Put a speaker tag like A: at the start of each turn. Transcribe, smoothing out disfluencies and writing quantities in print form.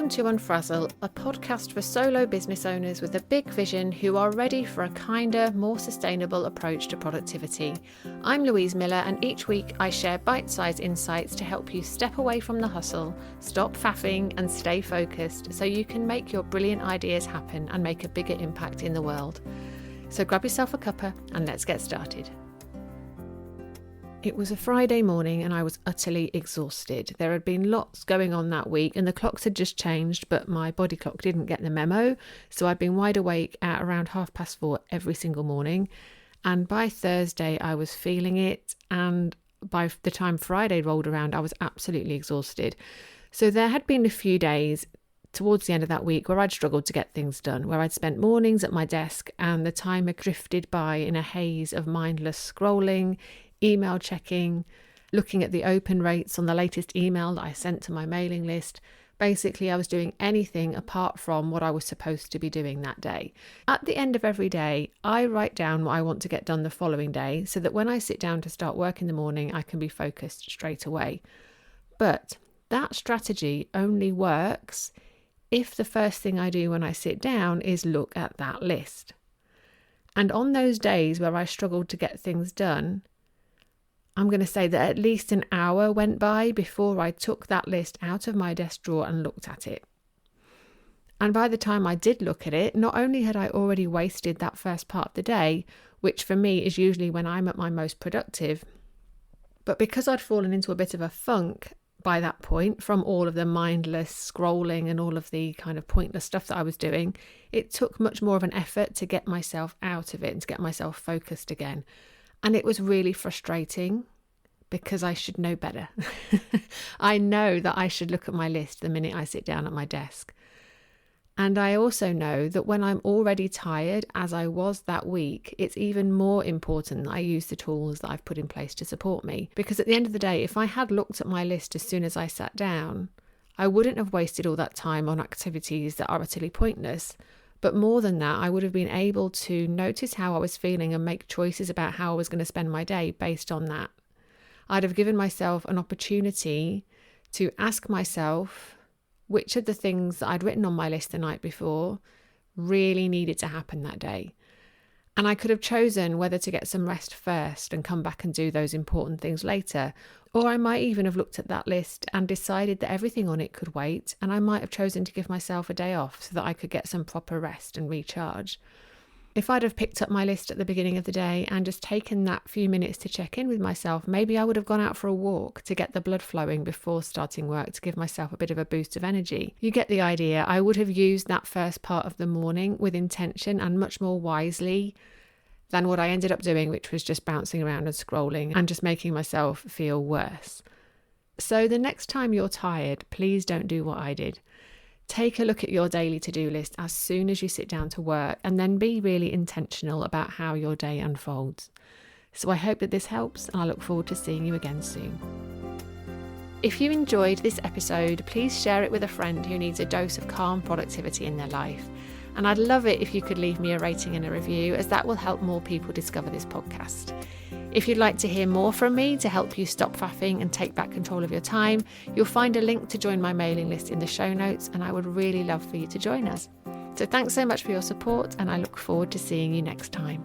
A: Welcome to Unfrazzle, a podcast for solo business owners with a big vision who are ready for a kinder, more sustainable approach to productivity. I'm Louise Miller, and each week I share bite-sized insights to help you step away from the hustle, stop faffing and stay focused so you can make your brilliant ideas happen and make a bigger impact in the world. So grab yourself a cuppa and let's get started. It was a Friday morning and I was utterly exhausted. There had been lots going on that week and the clocks had just changed, but my body clock didn't get the memo. So I'd been wide awake at around 4:30 every single morning. And by Thursday, I was feeling it. And by the time Friday rolled around, I was absolutely exhausted. So there had been a few days towards the end of that week where I'd struggled to get things done, where I'd spent mornings at my desk and the time had drifted by in a haze of mindless scrolling, email checking, looking at the open rates on the latest email that I sent to my mailing list. Basically, I was doing anything apart from what I was supposed to be doing that day. At the end of every day, I write down what I want to get done the following day so that when I sit down to start work in the morning, I can be focused straight away. But that strategy only works if the first thing I do when I sit down is look at that list. And on those days where I struggled to get things done, I'm going to say that at least an hour went by before I took that list out of my desk drawer and looked at it. And by the time I did look at it, not only had I already wasted that first part of the day, which for me is usually when I'm at my most productive, but because I'd fallen into a bit of a funk by that point from all of the mindless scrolling and all of the kind of pointless stuff that I was doing, it took much more of an effort to get myself out of it and to get myself focused again. And it was really frustrating because I should know better. I know that I should look at my list the minute I sit down at my desk. And I also know that when I'm already tired, as I was that week, it's even more important that I use the tools that I've put in place to support me. Because at the end of the day, if I had looked at my list as soon as I sat down, I wouldn't have wasted all that time on activities that are utterly pointless. But more than that, I would have been able to notice how I was feeling and make choices about how I was going to spend my day based on that. I'd have given myself an opportunity to ask myself which of the things that I'd written on my list the night before really needed to happen that day. And I could have chosen whether to get some rest first and come back and do those important things later. Or I might even have looked at that list and decided that everything on it could wait, and I might have chosen to give myself a day off so that I could get some proper rest and recharge. If I'd have picked up my list at the beginning of the day and just taken that few minutes to check in with myself, maybe I would have gone out for a walk to get the blood flowing before starting work to give myself a bit of a boost of energy. You get the idea. I would have used that first part of the morning with intention and much more wisely than what I ended up doing, which was just bouncing around and scrolling and just making myself feel worse. So the next time you're tired, please don't do what I did. Take a look at your daily to-do list as soon as you sit down to work and then be really intentional about how your day unfolds. So I hope that this helps and I look forward to seeing you again soon. If you enjoyed this episode, please share it with a friend who needs a dose of calm productivity in their life. And I'd love it if you could leave me a rating and a review, as that will help more people discover this podcast. If you'd like to hear more from me to help you stop faffing and take back control of your time, you'll find a link to join my mailing list in the show notes, and I would really love for you to join us. So thanks so much for your support, and I look forward to seeing you next time.